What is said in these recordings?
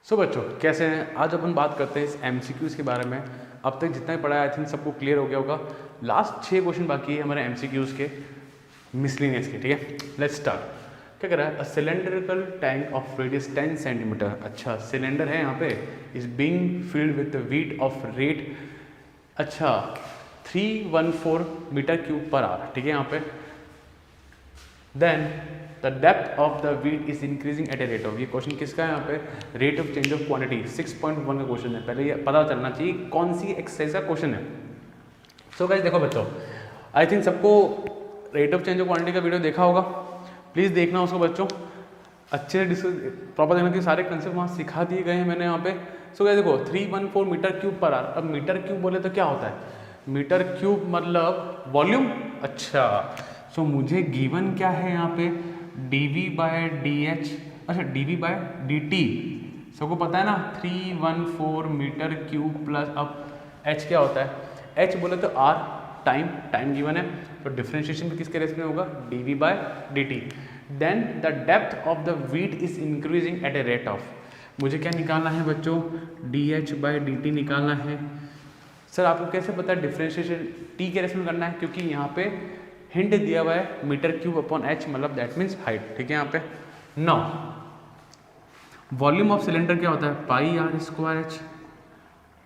सो बच्चों कैसे हैं। आज अपन बात करते हैं इस एमसीक्यूज़ के बारे में। अब तक जितना ही पढ़ा है आई थिंक सबको क्लियर हो गया होगा। लास्ट 6 क्वेश्चन बाकी है हमारे एमसीक्यूज़ के मिसलिनियस के। ठीक है, लेट्स स्टार्ट। क्या कर रहा है? A cylindrical tank of radius 10 centimetre. अच्छा, सिलेंडर है यहाँ पे, is being filled with weight of rate अच्छा 314 मीटर क्यूब पर आवर। ठीक है, यहाँ पे then the depth of the wheat is increasing at a rate of, ये क्वेश्चन किसका है यहाँ पे? Rate of change of quantity 6.1 का क्वेश्चन है। पहले ये पता चलना चाहिए कौन सी एक्सरसाइज का क्वेश्चन है। सो गाइस देखो बच्चों, आई थिंक सबको rate of change of quantity का वीडियो देखा होगा। प्लीज़ देखना उसको बच्चों, अच्छे से डिस्कस प्रॉपर देखना कि सारे कंसेप्ट वहाँ सिखा दिए गए हैं मैंने यहाँ पे। सो गाइस देखो 314 मीटर क्यूब पर आवर। अब मीटर क्यूब बोले तो क्या होता है? मीटर क्यूब मतलब वॉल्यूम। अच्छा, सो मुझे गिवन क्या है यहाँ पे? dv बाय डी एच, अच्छा dv बाय डी टी सबको पता है ना, 314 मीटर क्यूब प्लस अब h क्या होता है? h बोले तो r टाइम, टाइम गिवन है तो डिफरेंशिएशन भी किसके रेस में होगा? dv by D t. Then the depth of the wheat is increasing at a rate of, मुझे क्या निकालना है बच्चों? dh बाय डी टी निकालना है। सर आपको कैसे पता है डिफरेंशिएशन t के रेस में करना है? क्योंकि यहाँ पे हिंट दिया हुआ है मीटर क्यूब अपॉन एच, मतलब दैट मीन्स हाइट। ठीक है, यहाँ पे नाउ वॉल्यूम ऑफ सिलेंडर क्या होता है? पाई आर स्क्वायर एच।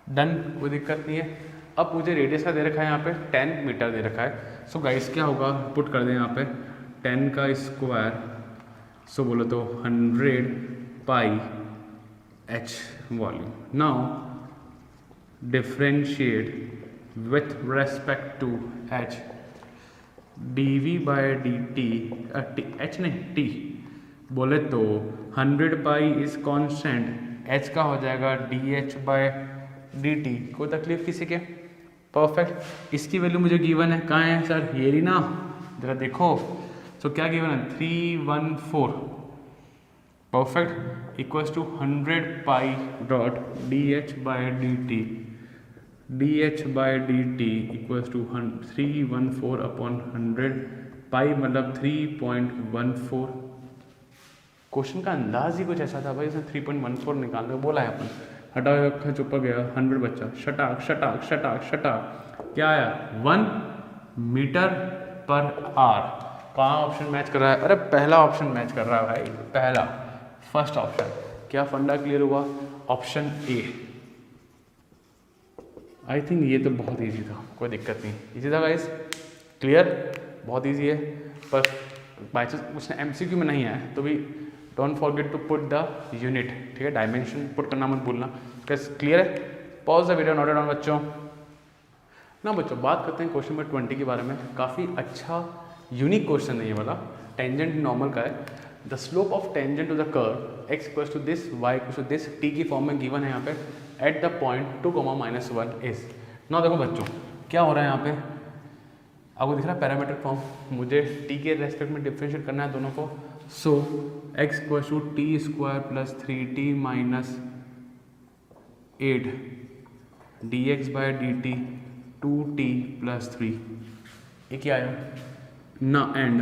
डन, कोई दिक्कत नहीं है। अब मुझे रेडियस का दे रखा है यहाँ पे 10 मीटर दे रखा है। सो गाइस क्या होगा, पुट कर दें यहाँ पे 10 का स्क्वायर, सो बोलो तो 100 pi H volume. Now differentiate with respect to H, dv by D T, H नहीं टी बोले तो 100 पाई इज कॉन्स्टेंट, एच का हो जाएगा dh बाय डी टी। कोई तकलीफ किसी के? परफेक्ट। इसकी वैल्यू मुझे गिवन है, कहाँ है सर? ये रही ना, जरा देखो। सो क्या गिवन है? 314 perfect equals to 100 pi dot dh by D t, dh by D t equals to 314 upon 100 pi मतलब 3.14। क्वेश्चन का अंदाज ही कुछ ऐसा था भाई, इसने 3.14 निकालने को बोला है अपन। हटा रखा, चुप गया 100 बच्चा, शटाक शटाक शटाक शटाक, क्या आया? 1 मीटर पर आवर। कहाँ ऑप्शन मैच कर रहा है? अरे पहला ऑप्शन मैच कर रहा है भाई, पहला फर्स्ट ऑप्शन। क्या फंडा क्लियर हुआ? Option A. आई थिंक ये तो बहुत इजी था, कोई दिक्कत नहीं, इजी था गाइस, क्लियर, बहुत इजी है। पर बाई चांस उसने एमसीक्यू में नहीं आया तो भी don't forget to put the unit. ठीक है, डायमेंशन पुट करना मत भूलना। कैसे क्लियर है? Pause the video, note down बच्चों। ना बच्चों बात करते हैं क्वेश्चन नंबर 20 के बारे में। काफ़ी अच्छा यूनिक क्वेश्चन है ये वाला, टेंजेंट नॉर्मल का है। The slope of tangent to the curve x equals to this, y equals to this, t की फॉर्म में गिवन है यहाँ पे एट द पॉइंट 2, -1 इज। ना देखो बच्चों क्या हो रहा है यहाँ पे, आपको दिख रहा है पैरामीटर फॉर्म, मुझे t के रेस्पेक्ट में डिफरेंशिएट करना है दोनों को। So x equals to t square plus 3t minus 8 dx by D t 2t plus 3, ये क्या आया ना? And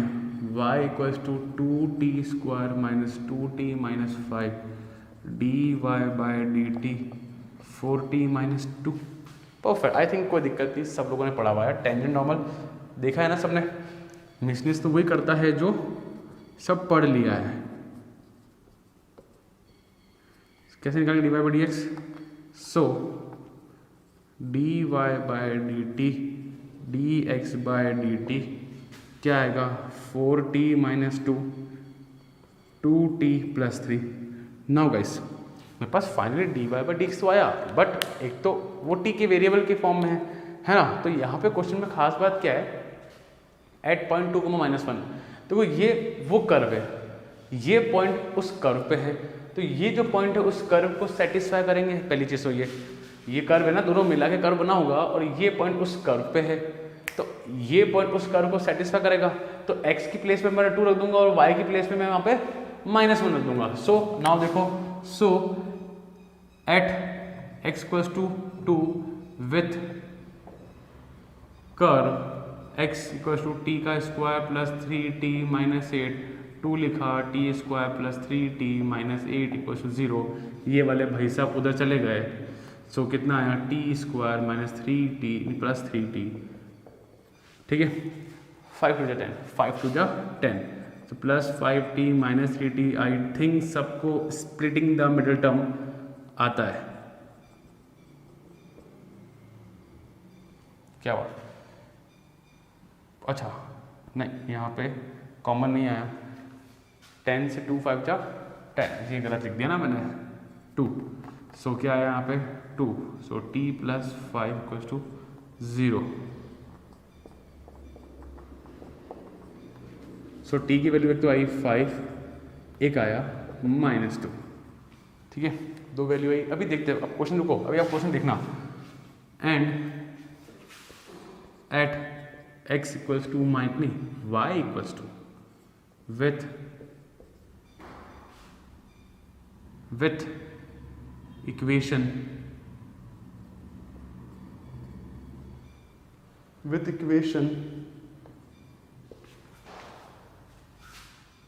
y equals to 2t square minus 2t minus 5 dy by D t 4t minus 2। Perfect, I think कोई दिक्कत नहीं, सब लोगों ने पढ़ा हुआ है। टेंजेंट नॉर्मल देखा है ना सबने? मिसनेस तो वही करता है जो सब पढ़ लिया है। कैसे निकालेंगे d Y by D x? So d y by D t d x by D t क्या आएगा? 4t minus 2, 2t plus 3। Now guys मेरे पास finally D Y by D x तो आया, बट एक तो वो t के वेरिएबल के फॉर्म में है ना? तो यहाँ पे क्वेश्चन में खास बात क्या है? एट पॉइंट 2, -1, तो ये वो कर्व है, ये पॉइंट उस कर्व पे है, तो ये जो पॉइंट है उस कर्व को सेटिस्फाई करेंगे। पहली चीज़ तो ये कर्व है ना, दोनों मिला के कर्व बना होगा और ये पॉइंट उस कर्व पे है, तो ये पॉइंट उस कर्व को सेटिस्फाई करेगा। तो x की प्लेस पे मैं 2 रख दूंगा और y की प्लेस पे मैं वहाँ पे -1 रख दूंगा। सो नाउ देखो, so at x equals to 2 with curve x equals to T का स्क्वायर प्लस 3t माइनस 8 2 लिखा, T square plus 3t minus 8 equal to 0। ये वाले भाई साहब उधर चले गए, सो कितना आया, T square minus 3t plus 3t, ठीक है। 5 टू 10, 5 टू 10, तो plus 5t minus 3t। I think सबको स्प्लिटिंग द मिडिल टर्म आता है, क्या हुआ? अच्छा नहीं, यहाँ पे कॉमन नहीं आया, 10 से 2 5 जा 10, ये गलत लिख दिया ना मैंने, 2। सो क्या आया यहाँ पे 2, so t plus 5 equal to 0। So t की वैल्यू एक तो आई 5, एक आया -2, ठीक है, 2 वैल्यू आई। अभी देखते हैं, अब क्वेश्चन रुको, अभी आप क्वेश्चन देखना। And at x equals to नहीं y equals to with equation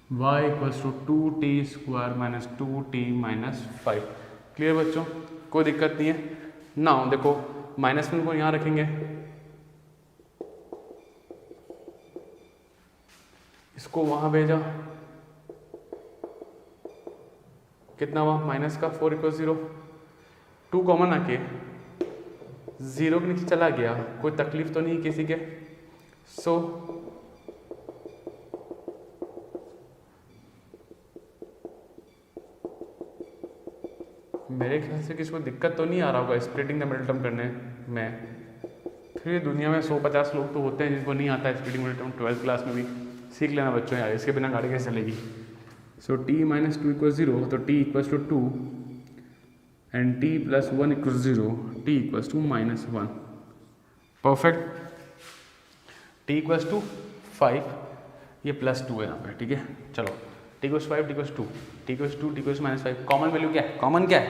y equals to 2t square minus 2t minus 5। Clear बच्चों, कोई दिक्कत नहीं है ना। देखो माइनस वन को यहाँ रखेंगे, इसको वहां भेजा, कितना हुआ माइनस का 4 इक्वल 0, 2 कॉमन आके 0 के नीचे चला गया, कोई तकलीफ तो नहीं किसी के। सो मेरे ख्याल से किसी को दिक्कत तो नहीं आ रहा होगा स्प्लिटिंग द मिडिल टर्म करने में। फिर दुनिया में 150 लोग तो होते हैं जिनको नहीं आता है splitting middle term, 12th class में भी सीख लेना बच्चों यार, इसके बिना गाड़ी कैसे चलेगी। सो t माइनस 2 इक्वल 0, तो t equals to 2 and t plus 1 equal 0, t equals to -1। Perfect, t equals to 5, ये प्लस 2 है यहाँ पे, ठीक है। चलो t equals 5, t equals 2, t equals 2, t equals -5। Common value क्या है, कॉमन क्या है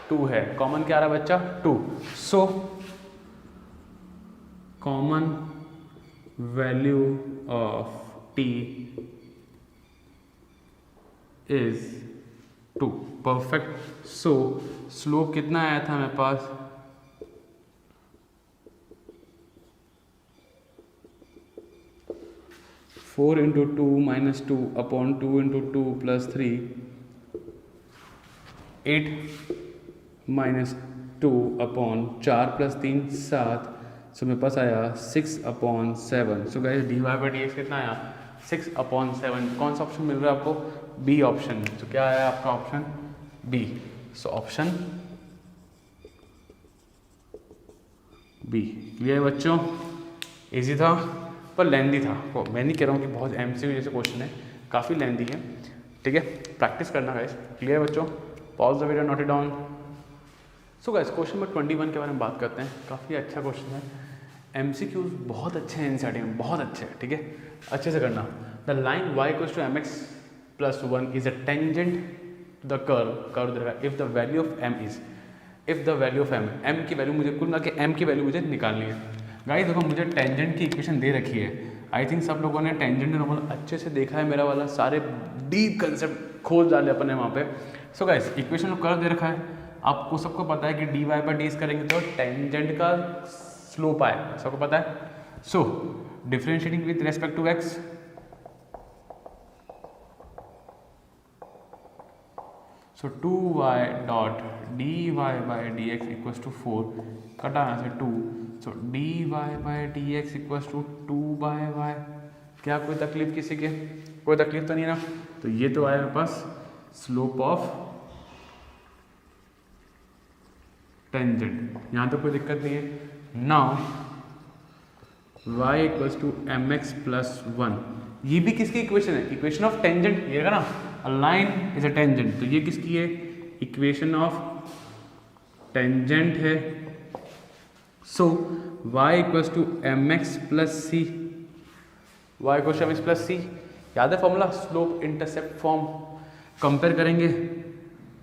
2 है, कॉमन क्या आ रहा है बच्चा 2। So common value of t is 2। Perfect. So slope कितना आया था मेरे पास, four into 2 minus 2 upon 2 into 2 plus 3, 8 minus 2 upon 4 plus 3 7। So मेरे पास आया 6/7। So guys dy by D X कितना आया 6/7। कौन सा ऑप्शन मिल रहा है आपको, बी ऑप्शन। तो क्या आया आपका option B. So option B. Clear बच्चों, इजी था पर लेंदी था। मैं नहीं कह रहा हूँ कि बहुत एमसीक्यू जैसे क्वेश्चन है, काफ़ी लेंदी है, ठीक है। प्रैक्टिस करना गाइस। क्लियर बच्चों, pause the video, note it down. So guys question number 21 के बारे में बात करते हैं। काफ़ी अच्छा क्वेश्चन है, एमसीक्यूज बहुत अच्छे हैं एनसीईआरटी में, बहुत अच्छे हैं, ठीक है। अच्छे से करना। The line y equals to mx plus 1 is a tangent to the curve देगा if the value of m is, if the value of m की वैल्यू मुझे कुल मिला के m की वैल्यू मुझे निकालनी है। गाइस देखो मुझे टेंजेंट की इक्वेशन दे रखी है। आई थिंक सब लोगों ने टेंजेंट नॉर्मल अच्छे से देखा है, मेरा वाला सारे डीप कंसेप्ट खोज डाले अपन ने वहाँ पे। सो गाइस इक्वेशन कर्व दे रखा है, आपको सबको पता है कि dy बाई डी करेंगे तो टेंजेंट का स्लोप आएगा, सबको पता है। So differentiating with respect to x, so 2y dot dy by D x equals to 4, कटा यहाँ से 2। So dy by D x equals to 2/y। क्या कोई तकलीफ किसी के, कोई तकलीफ तो नहीं ना। तो ये तो आया मेरे पास स्लोप ऑफ टेंजेंट, यहाँ तो कोई दिक्कत नहीं है। Now y equals to mx plus 1, ये भी किसकी इक्वेशन है, इक्वेशन ऑफ टेंजेंट। ये ना a line is a tangent, तो ये किसकी है, इक्वेशन ऑफ टेंजेंट है। So y equals to mx plus c, y equals to mx plus c, याद है formula, slope intercept form. Compare करेंगे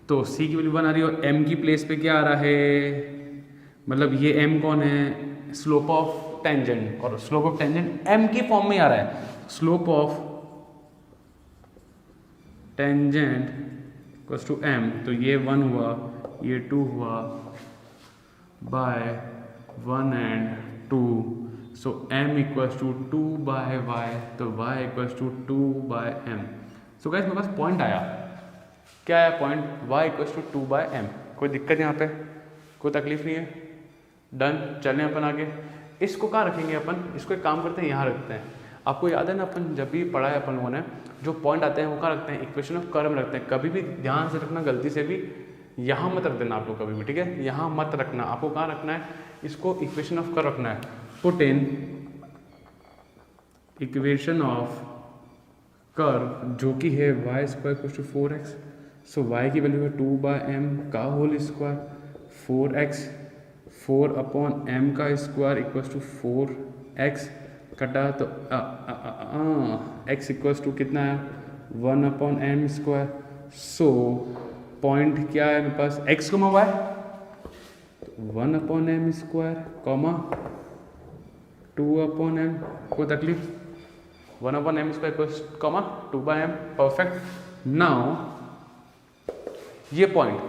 तो c की वैल्यू 1 आ रही है और m की प्लेस पे क्या आ रहा है, मतलब ये m कौन है, स्लोप ऑफ टेंजेंट, और स्लोप ऑफ टेंजेंट m की फॉर्म में आ रहा है। Slope of tangent equals to m, तो ये 1 हुआ, ये 2 हुआ, by 1 and 2, so m equals to 2 by y, तो y equals to 2 by m। So guys मेरे पास पॉइंट आया, क्या आया point, y equals to 2 by m। कोई दिक्कत यहाँ पे, कोई तकलीफ नहीं है, डन। चलें अपन आगे, इसको कहाँ रखेंगे अपन, इसको एक काम करते हैं, यहाँ रखते हैं। आपको याद है ना अपन जब भी पढ़ा है अपन लोगों ने, जो पॉइंट आते हैं वो कहाँ रखते हैं, इक्वेशन ऑफ कर्व में रखते हैं। कभी भी ध्यान से रखना, गलती से भी यहाँ मत रख देना आप लोग कभी भी, ठीक है, यहाँ मत रखना। आपको कहाँ रखना है, इसको इक्वेशन ऑफ कर्व रखना है। Put in equation of curve जो कि है y square equal to 4x, so y की वैल्यू है 2 बाय m का whole square, 4x, 4 upon m का स्क्वायर इक्वल्स टू 4x, कटा तो x इक्वल्स टू कितना है 1 upon m square. So point क्या है मेरे पास, x को y, 1 upon m square comma 2 upon m, कोई तकलीफ, 1 upon m square equals comma 2 by m, perfect. Now ये पॉइंट,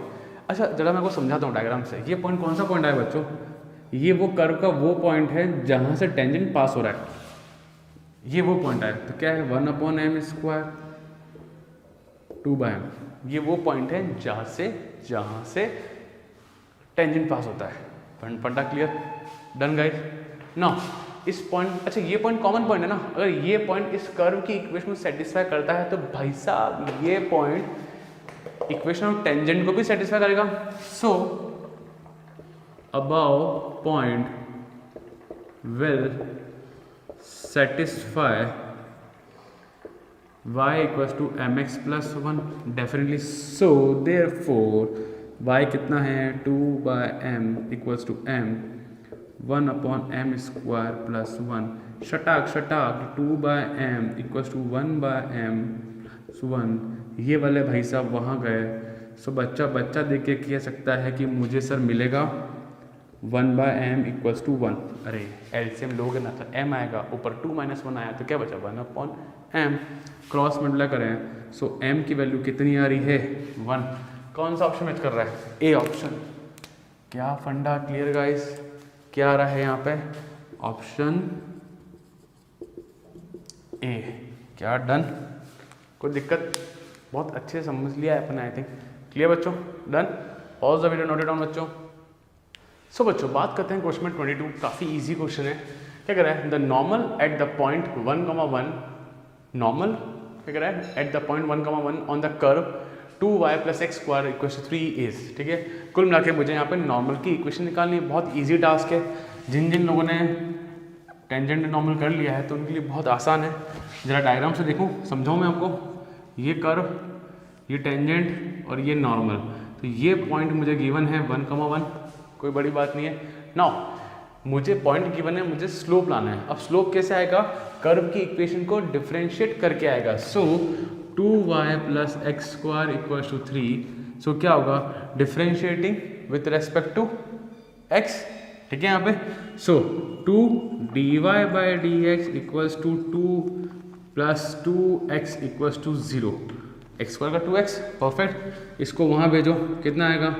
अच्छा जरा मैं आपको समझाता हूँ डायग्राम से। ये पॉइंट कौन सा पॉइंट है बच्चों, ये वो कर्व का वो पॉइंट है जहाँ से टेंजेंट पास हो रहा है, ये वो पॉइंट है। तो क्या है 1 upon m square 2 by m, ये वो पॉइंट है जहाँ से टेंजेंट पास होता है। फंडा क्लियर, डन गाइस। नाउ इस पॉइंट, अच्छा ये पॉइंट कॉमन पॉइंट है ना, अगर ये पॉइंट इस कर्व की इक्वेशन को सेटिस्फाई करता है तो भाई साहब ये पॉइंट इक्वेशन ऑफ टेंजेंट को भी सेटिस्फाई करेगा। So above point will satisfy y equals to mx plus 1 definitely. So therefore y कितना है 2 by m equals to m 1 upon m square plus 1, शटाक शटाक 2 by m equals to 1 by m 1, ये वाले भाई साहब वहाँ गए। सो बच्चा देख के कह सकता है कि मुझे सर मिलेगा 1 बाय m इक्वल्स टू 1। अरे एलसीएम लोगे ना तो m आएगा, ऊपर 2 माइनस 1 आया तो क्या बचा 1 अपॉन m, क्रॉस मल्टीप्लाई करें। सो m की वैल्यू कितनी आ रही है 1। कौन सा ऑप्शन मैच कर रहा है, ए ऑप्शन। क्या फंडा क्लियर गाइस, क्या आ रहा है यहाँ पे ऑप्शन ए। क्या डन, कोई दिक्कत, बहुत अच्छे से समझ लिया है अपने आई थिंक। क्लियर बच्चों, done. Pause the video, note it down बच्चों। सो बच्चों बात करते हैं क्वेश्चन 22, काफ़ी इजी क्वेश्चन है। क्या कह रहा है, the normal at the point 1,1, normal क्या कह रहा है at the point 1,1 on the curve 2y plus x square equal to 3 is. ठीक है, कुल मिला के मुझे यहाँ पे नॉर्मल की इक्वेशन निकालनी है। बहुत इजी टास्क है, जिन लोगों ने टेंजेंट नॉर्मल कर लिया है तो उनके लिए बहुत आसान है। ज़रा डायग्राम से देखूँ, समझाऊँ मैं आपको। ये कर्व, ये टेंजेंट और ये नॉर्मल, तो ये पॉइंट मुझे गिवन है 1,1, कोई बड़ी बात नहीं है। नाउ मुझे पॉइंट गिवन है, मुझे स्लोप लाना है। अब स्लोप कैसे आएगा, कर्व की इक्वेशन को डिफरेंशिएट करके आएगा। So 2y plus x square equal to 3। So क्या होगा, differentiating with respect to x। ठीक है यहाँ पे। So 2 dy by D x equals to 2 plus 2x equals to 0, x square का 2x, परफेक्ट। इसको वहाँ भेजो, कितना आएगा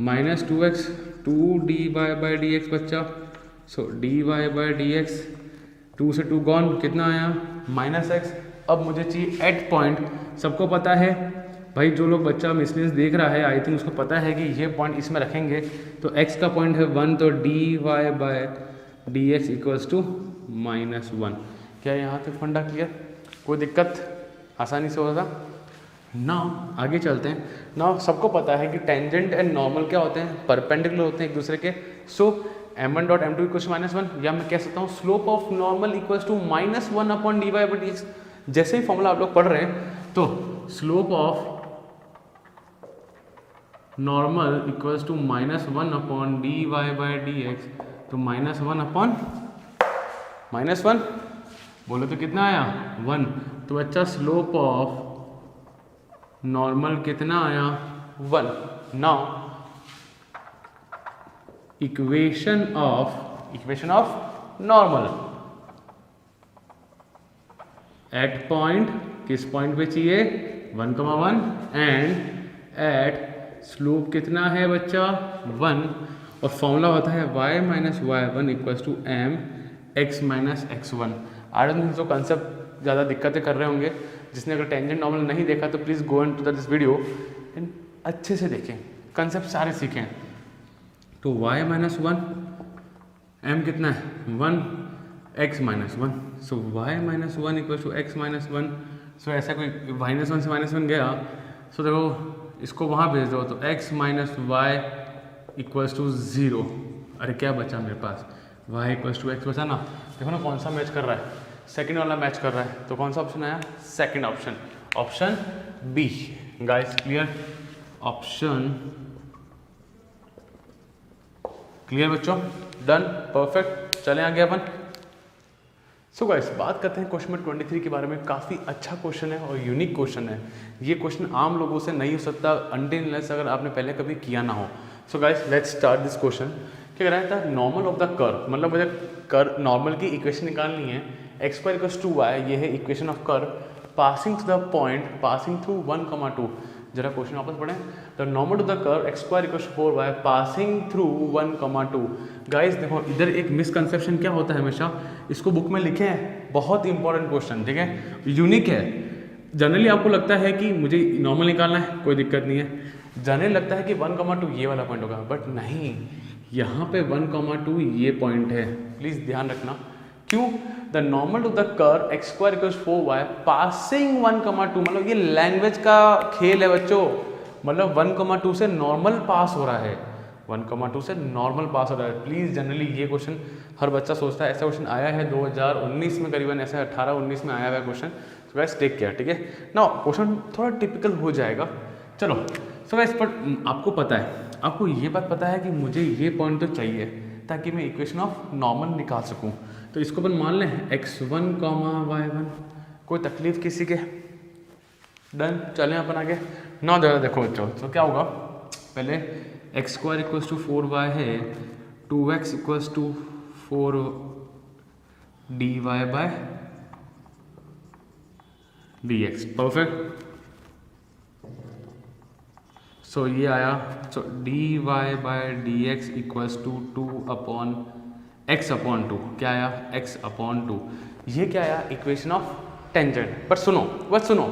minus 2x, 2 dy by D x बच्चा। So dy by D x, 2 से 2 गॉन, कितना आया माइनस x। अब मुझे चाहिए एट पॉइंट। सबको पता है भाई, जो लोग बच्चा मिसलेनियस देख रहा है आई थिंक उसको पता है कि ये पॉइंट इसमें रखेंगे। तो x का पॉइंट है 1, तो dy by D x equals to minus 1। क्या यहाँ तक फंडा क्लियर, कोई दिक्कत, आसानी से होगा ना। आगे चलते हैं ना। सबको पता है कि टेंजेंट एंड नॉर्मल क्या होते हैं, परपेंडिकुलर होते हैं एक दूसरे के। So m1 dot m2 equals to minus 1, या मैं कह सकता हूँ slope of normal equals to minus 1 upon d Y by D x. जैसे ही फॉर्मूला आप लोग पढ़ रहे हैं तो slope of normal equals to minus 1 upon d Y by D x, तो माइनस 1 अपॉन माइनस 1, बोले तो कितना आया 1। तो बच्चा स्लोप ऑफ नॉर्मल कितना आया 1। Now equation of normal at point, किस पॉइंट पे चाहिए 1,1 एंड एट स्लोप कितना है बच्चा 1 और फॉर्मूला होता है y minus y one equals to m x minus x one. I don't think so concept ज़्यादा दिक्कतें कर रहे होंगे। जिसने अगर टेंजेंट नॉर्मल नहीं देखा तो please go and to this video and अच्छे से देखें, कंसेप्ट सारे सीखें। तो y माइनस वन m कितना है 1 x minus one, so y minus one equal to x minus one. So ऐसा कोई माइनस वन से माइनस वन गया, सो देखो इसको वहाँ भेज दो तो x minus y equals to 0। अरे क्या बचा मेरे पास, y इक्वल्स टू एक्स बचा ना। देखो ना कौन सा मैच कर रहा है, सेकंड वाला मैच कर रहा है। तो कौन सा ऑप्शन आया, second option, option B. Guys clear, option clear बच्चों, डन, परफेक्ट। चलें आगे अपन। सो गाइस बात करते हैं क्वेश्चन नंबर 23 के बारे में। काफ़ी अच्छा क्वेश्चन है और यूनिक क्वेश्चन है। ये क्वेश्चन आम लोगों से नहीं हो सकता अनटिल अनलेस अगर आपने पहले कभी किया ना हो। So guys let's start this question. क्या कह रहा था, नॉर्मल ऑफ द कर्व, मतलब मुझे कर्व नॉर्मल की इक्वेशन निकालनी है। X square equals to y, ये है equation of curve passing to the point passing through 1,2। जरा क्वेश्चन वापस पढ़ें। The normal to the curve x square equals 4y passing through 1,2। Guys देखो इधर एक मिसकंसेप्शन क्या होता है, हमेशा इसको बुक में लिखे हैं, बहुत इंपॉर्टेंट क्वेश्चन, ठीक है, यूनिक है। जनरली आपको लगता है कि मुझे नॉर्मल निकालना है, कोई दिक्कत नहीं है। जनरली लगता है कि 1,2 ये वाला पॉइंट होगा, बट नहीं, यहाँ पे 1,2 ये पॉइंट है। प्लीज़ ध्यान रखना, क्यों, the normal to the curve x square equals 4y passing 1,2, मतलब ये लैंग्वेज का खेल है बच्चों। मतलब 1,2 से नॉर्मल पास हो रहा है, 1,2 से नॉर्मल पास हो रहा है। प्लीज़ जनरली ये क्वेश्चन हर बच्चा सोचता है, ऐसा क्वेश्चन आया है 2019 में, करीबन ऐसा 18-19 में आया हुआ है question. So guys take care, ठीक है ना। क्वेश्चन थोड़ा टिपिकल हो जाएगा, चलो। सो गाइस पर आपको पता है, आपको ये बात पता है कि मुझे ये पॉइंट तो चाहिए ताकि मैं इक्वेशन ऑफ नॉर्मल निकाल सकूं। तो इसको अपन मान लें x1, y1, कोई तकलीफ किसी के, डन। चलें अपन आगे। ना ज़्यादा देखो बच्चों, तो क्या होगा, पहले x square equals to 4y है, 2x equals to 4 dy by dx, perfect. So ये आया, so dy by dx equals to 2/x/2। क्या आया, x/2। ये क्या आया, इक्वेशन ऑफ टेंजेंट। बट सुनो, बस सुनो,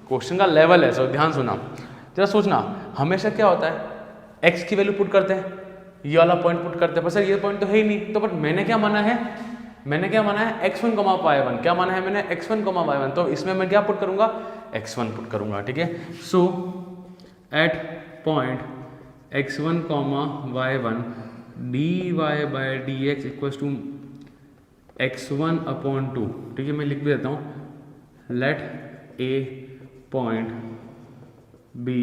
क्वेश्चन का लेवल है, सो ध्यान सुना, जरा सोचना। हमेशा क्या होता है, x की वैल्यू पुट करते हैं, ये वाला पॉइंट पुट करते हैं, पर सर ये पॉइंट तो है ही नहीं। तो बट मैंने क्या माना है, मैंने क्या माना है, x1, y1। क्या माना है मैंने, x1, y1। तो इसमें मैं क्या पुट करूंगा, x1 पुट करूंगा, ठीक है। So at point x1, y1 dy by dx equals to x1/2, ठीक है। मैं लिख भी देता हूँ, लेट ए पॉइंट बी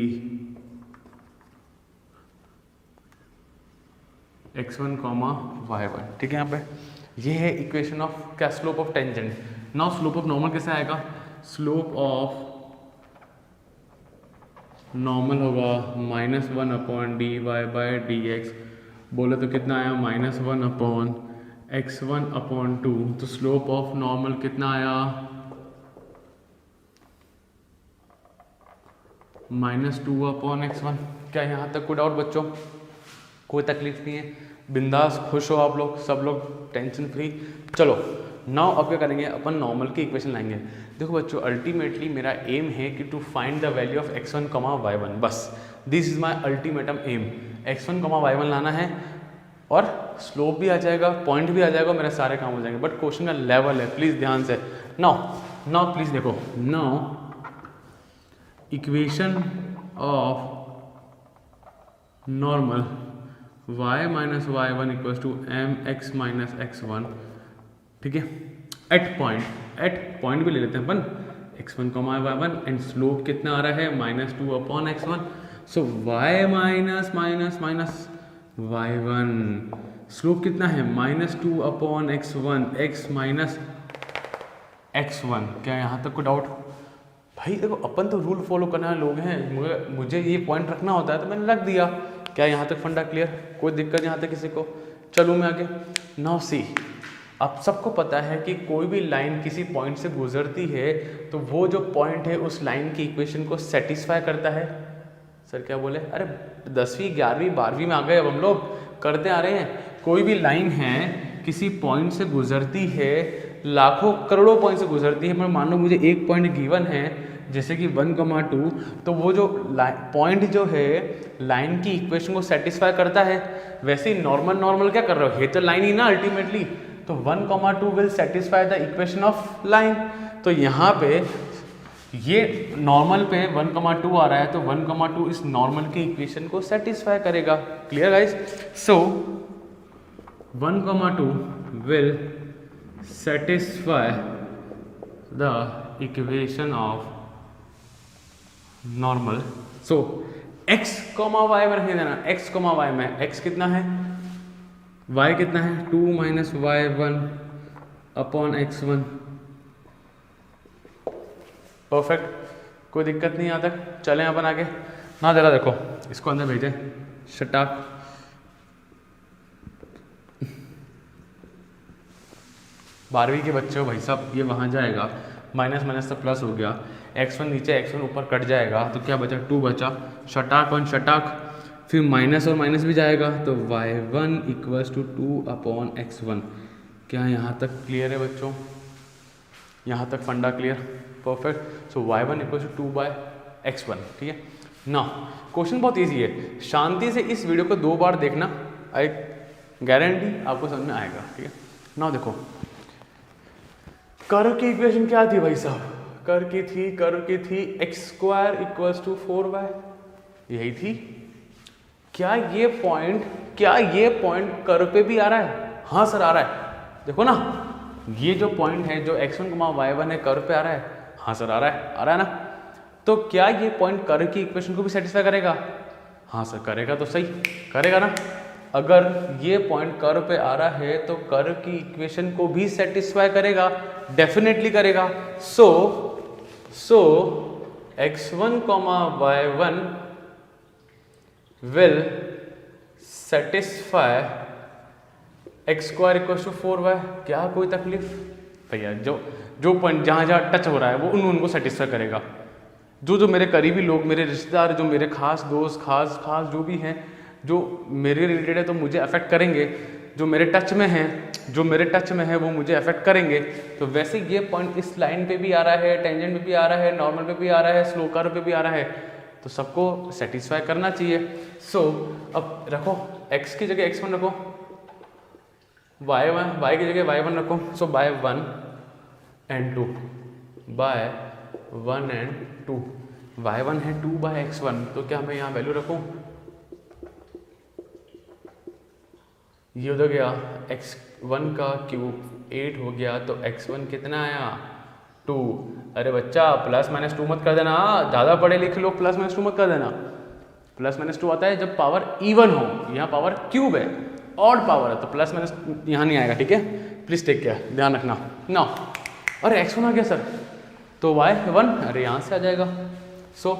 x1, y1, ठीक है। यहाँ पे ये है इक्वेशन ऑफ क्या, slope of tangent. Now slope of normal कैसे आएगा, स्लोप ऑफ नॉर्मल होगा -1/dy बाय dx। बोले तो कितना आया, -1/x1/2। तो स्लोप ऑफ नॉर्मल कितना आया, -2/x1। क्या यहाँ तक कोई डाउट बच्चों, कोई तकलीफ नहीं है, बिंदास खुश हो आप लोग, सब लोग टेंशन फ्री। चलो नाउ अब क्या करेंगे, अपन नॉर्मल की इक्वेशन लाएंगे। देखो बच्चों, अल्टीमेटली मेरा एम है कि to find the value of x1, y1, बस this is my ultimatum aim. x1, y1 लाना है और स्लोप भी आ जाएगा, पॉइंट भी आ जाएगा, मेरे सारे काम हो जाएंगे। बट क्वेश्चन का लेवल है, प्लीज़ ध्यान से। नाउ प्लीज़ देखो, now equation of normal y minus y1 equals to mx minus x1, ठीक है। एट पॉइंट भी ले लेते हैं अपन, x1, y1 एंड स्लोप कितना आ रहा है, -2/x1। सो y माइनस y1, स्लोप कितना है, -2/x1, x माइनस x1। क्या यहाँ तक कोई डाउट, भाई देखो अपन तो रूल फॉलो करने वाले लोग हैं, मुझे ये पॉइंट रखना होता है तो मैंने रख दिया। क्या यहाँ तक फंडा क्लियर, कोई दिक्कत यहाँ तक किसी को। चलो मैं आगे। नाउ सी, अब सबको पता है कि कोई भी लाइन किसी पॉइंट से गुजरती है तो वो जो पॉइंट है उस लाइन की इक्वेशन को सेटिस्फाई करता है। सर क्या बोले? अरे 10वीं 11वीं 12वीं में आ गए, अब हम लोग करते आ रहे हैं। कोई भी लाइन है किसी पॉइंट से गुजरती है, लाखों करोड़ों पॉइंट से गुजरती है, पर मान लो मुझे एक पॉइंट गिवन है जैसे कि 1,2, तो वो जो पॉइंट जो है लाइन की इक्वेशन को सेटिस्फाई करता है। वैसे ही नॉर्मल क्या कर रहे हो, ये तो लाइन ही ना अल्टीमेटली, तो 1,2 will satisfy the equation of line. तो यहाँ पे ये नॉर्मल पे 1,2 आ रहा है, तो 1,2 इस नॉर्मल की इक्वेशन को सेटिस्फाई करेगा। Clear guys? So 1,2 will satisfy the equation of normal. So x, y में रखने देना, x, y में x कितना है, y कितना है, 2 minus y1 upon x1। Perfect, कोई दिक्कत नहीं यहाँ तक। चलें अपन आगे ना, जरा देखो इसको अंदर भेजें शटाक। बारहवीं के बच्चे हो भाई साहब, ये वहाँ जाएगा, माइनस माइनस तो प्लस हो गया, x1 नीचे x1 ऊपर कट जाएगा, तो क्या बचा, 2 बचा, शटाक वन शटाक। फिर माइनस और माइनस भी जाएगा, तो y1 equals to 2 upon x1। क्या यहाँ तक क्लियर है बच्चों? यहाँ तक फंडा clear? Perfect. So y1 equals to 2 by x1। ठीक है ना? क्वेश्चन बहुत ईजी है, शांति से इस वीडियो को 2 बार देखना, आई गारंटी आपको समझ में आएगा। ठीक है ना? देखो कर्व की इक्वेशन क्या थी भाई साहब, कर्व की थी x² इक्वल्स टू 4y, यही थी। क्या ये पॉइंट कर्व पे भी आ रहा है? हाँ सर आ रहा है। देखो ना, ये जो पॉइंट है जो x1, y1 है, कर्व पे आ रहा है। हाँ सर आ रहा है ना? तो क्या ये पॉइंट कर्व की इक्वेशन को भी सेटिस्फाई करेगा? हाँ सर करेगा, तो सही करेगा ना। अगर ये पॉइंट कर्व पे आ रहा है तो कर्व की इक्वेशन को भी सेटिस्फाई करेगा, डेफिनेटली करेगा। So x1, y1 will satisfy x² equal to 4y। क्या कोई तकलीफ भैया? जो पॉइंट जहाँ टच हो रहा है वो उनको सेटिस्फाई करेगा। जो मेरे करीबी लोग, मेरे रिश्तेदार, जो मेरे खास दोस्त, खास जो भी हैं, जो मेरे रिलेटेड है, तो मुझे अफेक्ट करेंगे। जो मेरे टच में है वो मुझे अफेक्ट करेंगे। तो वैसे ये पॉइंट इस लाइन पे भी आ रहा है, टेंजेंट पे भी आ रहा है, नॉर्मल पे भी आ रहा है, स्लो कर्व पे भी आ रहा है, तो सबको सेटिस्फाई करना चाहिए। सो अब रखो x की जगह x1 रखो, y की जगह y1 रखो। सो bye 1 and 2, bye 1 and 2, y1 है 2 बाय x1, तो क्या मैं यहाँ वैल्यू रखूँ? ये हो गया x1 का क्यूब 8 हो गया, तो x1 कितना आया? 2। अरे बच्चा प्लस माइनस 2 मत कर देना, ज़्यादा पढ़े लिखे लोग प्लस माइनस 2 मत कर देना। प्लस माइनस 2 आता है जब पावर इवन हो, यहाँ पावर क्यूब है, ऑड पावर है, तो प्लस माइनस यहाँ नहीं आएगा। ठीक है, प्लीज़ टेक केयर, ध्यान रखना ना। अरे x1 आ गया सर, तो y1 अरे यहाँ से आ जाएगा। सो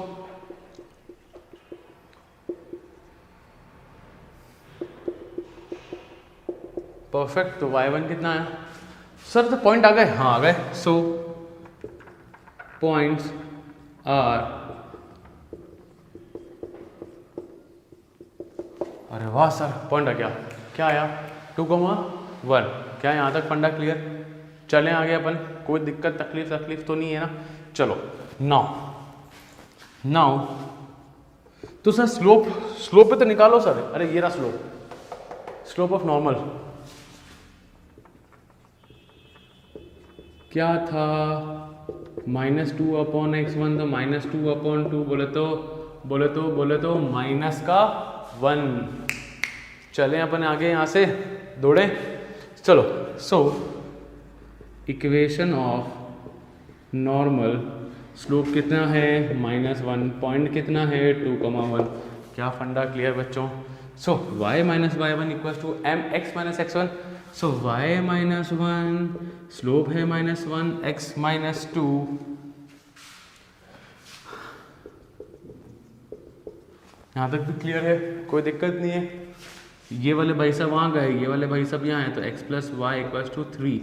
परफेक्ट, तो y1 कितना आया सर? तो पॉइंट आ गए, हाँ आ गए। सो पॉइंट्स आर, अरे वाह सर पॉइंट आ गया। क्या आया? 2,1। क्या यहाँ तक फंडा क्लियर? चलें आगे अपन, कोई दिक्कत तकलीफ तो नहीं है ना? चलो नाउ तो सर स्लोप पे तो निकालो सर। अरे ये रहा स्लोप ऑफ नॉर्मल क्या था? -2 अपॉन x1, तो -2 अपॉन 2 बोले तो माइनस का 1। चलें अपन आगे यहाँ से दौड़े, चलो। So equation of normal, slope कितना है? -1, पॉइंट कितना है? 2,1। क्या फंडा क्लियर बच्चों? So y minus y1 equal to mx minus x1। So y minus 1, slope है -1, x माइनस 2। यहाँ तक भी क्लियर है, कोई दिक्कत नहीं है? ये वाले भाई साहब वहाँ गए, ये वाले भाई साहब यहाँ हैं, तो x plus y equals to 3।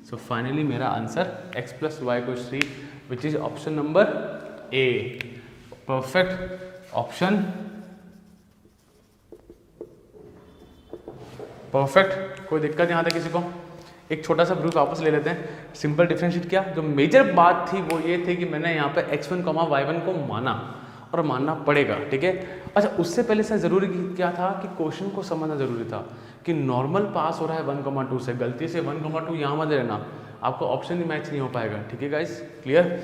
So finally मेरा answer x plus y equals 3 which is option number A. Perfect option, perfect, कोई दिक्कत यहाँ तक किसी को? एक छोटा सा प्रूफ वापस ले लेते हैं। सिंपल डिफरेंशिएट किया, जो मेजर बात थी वो ये थी कि मैंने यहाँ पे x1, y1 को माना और मानना पड़ेगा, ठीक है। अच्छा, उससे पहले से ज़रूरी क्या था कि क्वेश्चन को समझना ज़रूरी था कि नॉर्मल पास हो रहा है 1,2 से, गलती से 1,2 यहाँ मत लेना, आपको ऑप्शन ही मैच नहीं हो पाएगा, ठीक है गाइस, क्लियर।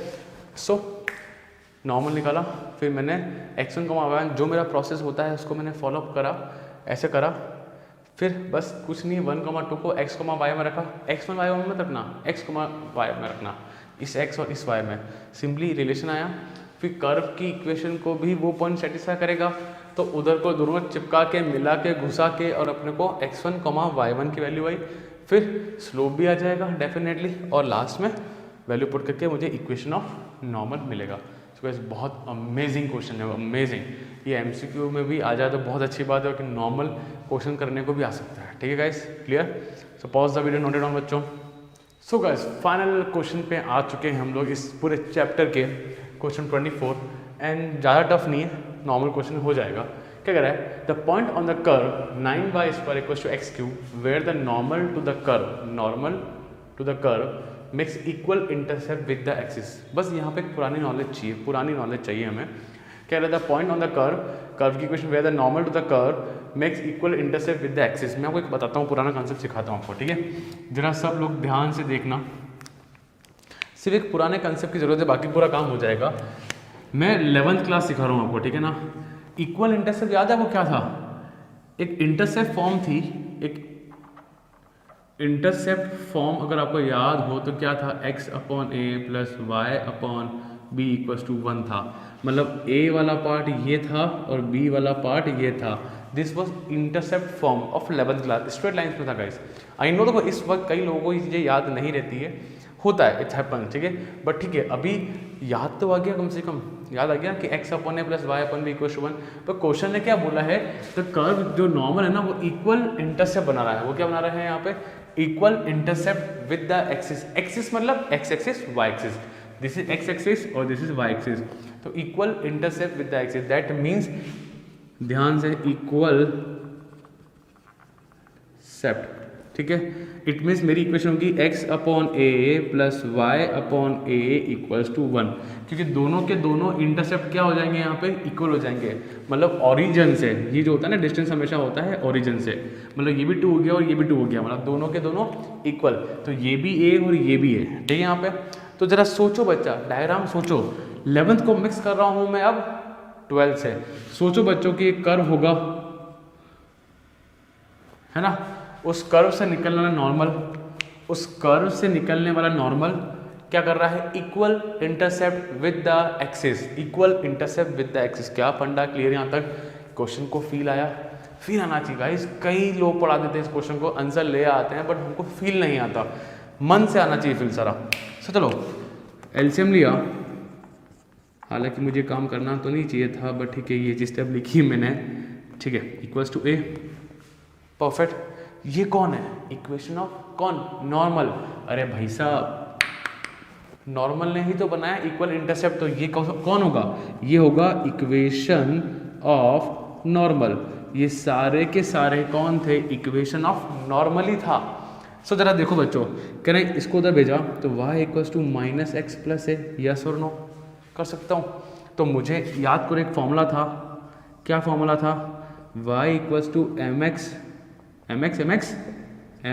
सो नॉर्मल निकाला, फिर मैंने x1, y1 जो मेरा प्रोसेस होता है उसको मैंने फॉलोअप करा, ऐसे करा, फिर बस कुछ नहीं 1,2 को x, y में रखा, x1, y में मत रखना, x, y में रखना, इस x और इस y में, सिंपली रिलेशन आया। फिर कर्व की इक्वेशन को भी वो पॉइंट सेटिस्फाई करेगा, तो उधर को दोनों चिपका के, मिला के, घुसा के, और अपने को x1, y1 की वैल्यू आई, फिर स्लोप भी आ जाएगा डेफिनेटली, और लास्ट में वैल्यू पुट करके मुझे इक्वेशन ऑफ नॉर्मल मिलेगा। तो गाइस बहुत अमेजिंग क्वेश्चन है, अमेजिंग। ये एमसीक्यू में भी आ जाए तो बहुत अच्छी बात है कि नॉर्मल क्वेश्चन करने को भी आ सकता है, ठीक है guys, clear. So pause the video, note it down बच्चों। सो गाइस फाइनल क्वेश्चन पे आ चुके हैं हम लोग इस पूरे चैप्टर के, क्वेश्चन 24, एंड ज़्यादा टफ नहीं है, नॉर्मल क्वेश्चन हो जाएगा। क्या कह रहा है? The point on the curve 9y square equals to x cube where the normal to the curve makes equal intercept with the axis. बस यहाँ पे पुरानी नॉलेज चाहिए हमें। कह रहा है the point on the curve की equation where the normal to the curve makes equal intercept with the axis. मैं आपको एक बताता हूँ, पुराना कॉन्सेप्ट सिखाता हूँ आपको, ठीक है। जरा सब लोग ध्यान से देखना, सिर्फ एक पुराने कंसेप्ट की जरूरत है, बाकी पूरा काम हो जाएगा। मैं 11th क्लास सिखा रहा हूँ आपको, ठीक है ना। इक्वल इंटरसेप्ट याद है वो क्या था? एक इंटरसेप्ट फॉर्म थी, एक इंटरसेप्ट फॉर्म अगर आपको याद हो तो क्या था? x upon a plus y upon b equals to 1 था। मतलब a वाला पार्ट ये था और b वाला पार्ट ये था। This was intercept form of 11th class, straight lines में था गाइस। आई नो, देखो इस वक्त कई लोगों को ये चीज़ें याद नहीं रहती है, होता है, इट्स हैपन, ठीक है। बट ठीक है, अभी याद तो आ गया, कम से कम याद आ गया कि x upon a plus y upon b equal to 1। तो क्वेश्चन ने क्या बोला है? तो कर्व जो नॉर्मल है ना वो इक्वल इंटरसेप्ट बना रहा है। वो क्या बना रहा है यहाँ पे? Equal intercept with the axis. Axis मतलब x axis y axis, this is x axis और दिस इज y एक्सिस। तो equal intercept with the axis, that means, ध्यान से, इक्वल सेप्ट, ठीक है। इट मीन्स मेरी इक्वेशन होगी x upon a plus y upon a equals to 1, क्योंकि दोनों के दोनों इंटरसेप्ट क्या हो जाएंगे यहाँ पे? इक्वल हो जाएंगे। मतलब ओरिजिन से, ये जो होता है ना डिस्टेंस हमेशा होता है ओरिजिन से, मतलब ये भी 2 हो गया और ये भी 2 हो गया, मतलब दोनों के दोनों इक्वल। तो ये भी a और ये भी a, ठीक है यहाँ पे। तो जरा सोचो बच्चा, डायग्राम सोचो, 11th को मिक्स कर रहा हूँ मैं अब 12th से। सोचो बच्चों की एक कर्व होगा, है ना, उस कर्व से निकलने वाला नॉर्मल, उस कर्व से निकलने वाला नॉर्मल क्या कर रहा है? Equal intercept with the axis, equal intercept with the axis. क्या फंडा क्लियर यहाँ तक? क्वेश्चन को फील आया? फील आना चाहिए गाइस। कई लोग पढ़ा देते हैं इस क्वेश्चन को, आंसर ले आते हैं, बट हमको फील नहीं आता, मन से आना चाहिए फील सारा। सो चलो एलसीएम लिया, हालांकि मुझे काम करना तो नहीं चाहिए था, बट ठीक है, ये जिस स्टेप लिखी मैंने, ठीक है, इक्वल्स टू ए, परफेक्ट। ये कौन है? इक्वेशन ऑफ कौन? नॉर्मल। अरे भाई साहब, नॉर्मल ने ही तो बनाया इक्वल इंटरसेप्ट, तो ये कौन होगा? ये होगा इक्वेशन ऑफ नॉर्मल। ये सारे के सारे कौन थे? इक्वेशन ऑफ नॉर्मल ही था। सो जरा देखो बच्चों, कह रहे इसको उधर भेजा तो y equals to minus x plus है, यस और नो कर सकता हूँ। तो मुझे याद करो एक फॉर्मूला था, क्या फॉर्मूला था? y equals to m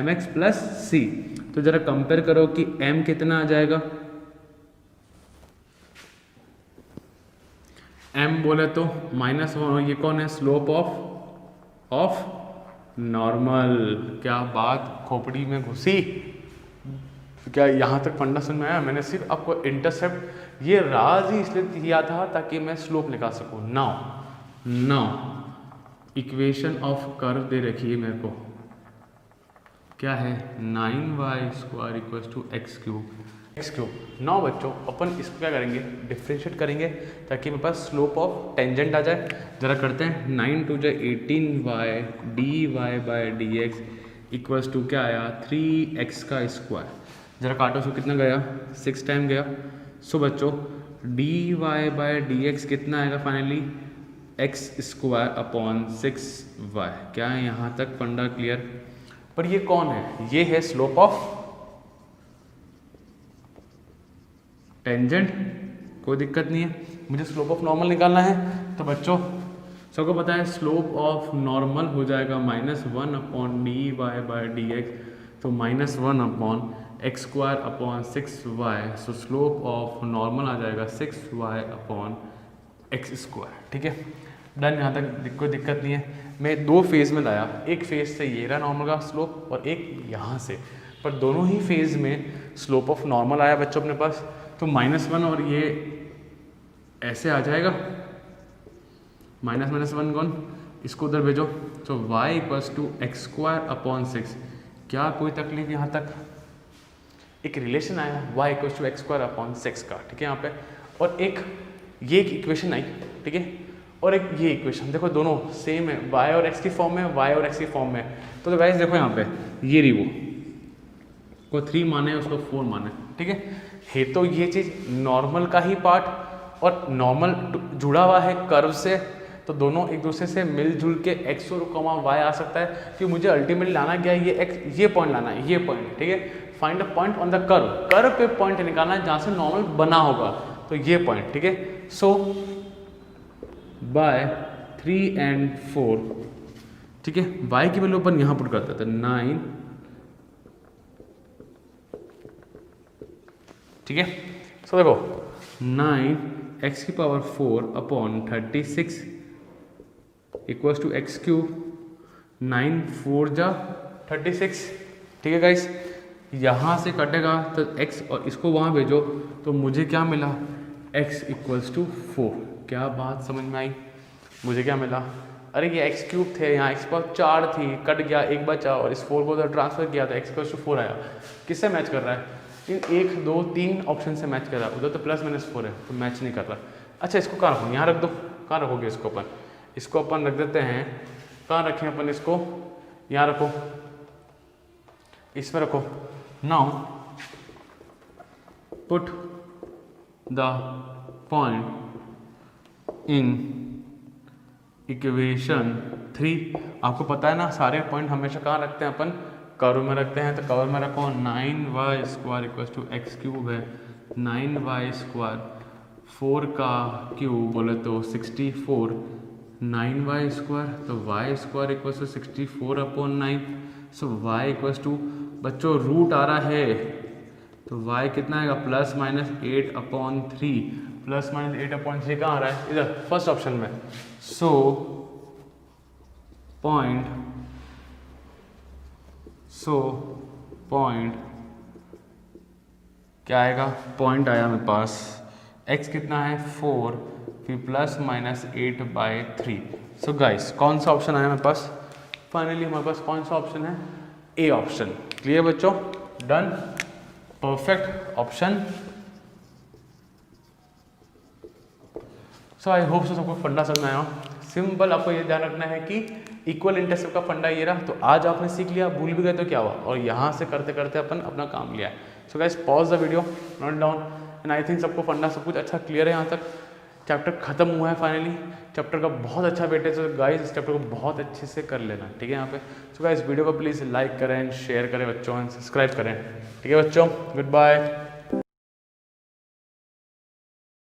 x plus c. तो जरा कंपेयर करो कि m कितना आ जाएगा। m बोले तो -1, ये कौन है? Slope of normal. क्या बात खोपड़ी में घुसी? क्या यहाँ तक फंडा समझ में आया? मैंने सिर्फ आपको इंटरसेप्ट, ये राज ही इसलिए किया था ताकि मैं स्लोप निकाल सकूँ। नाउ इक्वेशन ऑफ कर्व दे रखी है मेरे को, क्या है? 9y square equals to x cube x cube. Now बच्चों अपन इसको क्या करेंगे, डिफ्रेंशिएट करेंगे ताकि मेरे पास स्लोप ऑफ टेंजेंट आ जाए। जरा करते हैं, 9 two 18y dy by D x equals to क्या आया 3x का स्क्वायर। जरा काटो, सो कितना गया 6 टाइम गया। सो बच्चों dy बाई डी एक्स कितना आएगा finally x square upon 6y। क्या है यहाँ तक फंडा क्लियर? पर ये कौन है, ये है स्लोप ऑफ टेंजेंट, कोई दिक्कत नहीं है। मुझे स्लोप ऑफ नॉर्मल निकालना है, तो बच्चों सबको पता है स्लोप ऑफ नॉर्मल हो जाएगा -1 upon d Y by D x, तो -1 upon x square upon 6y। So slope of normal आ जाएगा 6y अपॉन एक्स स्क्वायर। ठीक है, डन। यहाँ तक कोई दिक्कत नहीं है। मैं 2 फेज़ में लाया, एक फेज़ से ये रहा नॉर्मल का स्लोप और एक यहाँ से, पर दोनों ही फेज़ में स्लोप ऑफ नॉर्मल आया बच्चों अपने पास। तो -1 और ये ऐसे आ जाएगा, -1 कौन, इसको उधर भेजो। तो y equals to x square upon 6। क्या कोई तकलीफ यहाँ तक? एक रिलेशन आया y equals to x square upon 6 का, ठीक है यहाँ पे। और एक ये एक इक्वेशन आई, ठीक है, और एक ये इक्वेशन। देखो दोनों सेम है, y और x की फॉर्म में, y और x की फॉर्म में। तो गाइस देखो यहाँ पे ये रही, वो को 3 माने उसको 4 माने, ठीक है तो ये चीज़ नॉर्मल का ही पार्ट, और नॉर्मल जुड़ा हुआ है कर्व से, तो दोनों एक दूसरे से मिलजुल के x और y आ सकता है। कि मुझे अल्टीमेटली लाना क्या है, ये पॉइंट लाना है, ये पॉइंट, ठीक है। Find a point on the curve, curve पे पॉइंट निकालना है जहाँ से नॉर्मल बना होगा, तो ये पॉइंट, ठीक है। सो बाय 3 and 4, ठीक है, y की वैल्यू अपन यहाँ पुट करते थे 9, ठीक है। सो देखो 9 x की power 4 upon 36 equals to x cube, 9 4 जा 36, ठीक है गाइस। यहाँ से कटेगा तो x और इसको वहाँ भेजो, तो मुझे क्या मिला x इक्वल्स टू 4। क्या बात समझ में आई? मुझे क्या मिला, अरे ये एक्स क्यूब थे, यहाँ एक्स पावर 4 थी, कट गया, एक बचा, और इस 4 को उधर ट्रांसफर किया था, एक्स इक्वल्स टू 4 आया। किससे मैच कर रहा है? इन 1 2 3 ऑप्शन से मैच कर रहा है। उधर तो +-4 है, तो मैच नहीं कर रहा। अच्छा इसको कहाँ रखो, यहाँ रख दो। कहाँ रखोगे इसको अपन? इसको अपन रख देते हैं, कहाँ रखें अपन इसको? यहाँ रखो, इसमें रखो। Now put the point in equation 3। आपको पता है ना सारे पॉइंट हमेशा कहाँ रखते हैं अपन? कर्व में रखते हैं। तो कर्व में रखो 9y square equals to x cube है, 9y स्क्वायर 4 का क्यूब बोले तो 64, 9y स्क्वायर, तो y square equals to 64 upon 9। So y equals to, बच्चों रूट आ रहा है, तो y कितना आएगा +-8 अपॉन 3, +-8 अपॉन 3 कहाँ आ रहा है? इधर फर्स्ट ऑप्शन में। सो पॉइंट क्या आएगा? पॉइंट आया मेरे पास, x कितना है 4, फिर +-8/3। सो गाइस कौन सा ऑप्शन आया मेरे पास? फाइनली हमारे पास कौन सा ऑप्शन है? A option. क्लियर बच्चों? Done, perfect option. So I hope so सबको फंडा समझ में आया। सिंपल, आपको ये ध्यान रखना है कि इक्वल इंटरसेप्ट का फंडा ये रहा। तो आज आपने सीख लिया, भूल भी गए तो क्या हुआ, और यहाँ से करते करते अपन अपना काम लिया है। So guys pause the video, note down, and I think सबको फंडा सब कुछ अच्छा क्लियर है। यहाँ तक चैप्टर खत्म हुआ है फाइनली। चैप्टर का बहुत अच्छा वेटेज है, गाइस इस चैप्टर को बहुत अच्छे से कर लेना, ठीक है यहाँ पे। सो गाइस वीडियो को प्लीज़ लाइक करें, शेयर करें बच्चों, एंड सब्सक्राइब करें, ठीक है बच्चों। Good bye.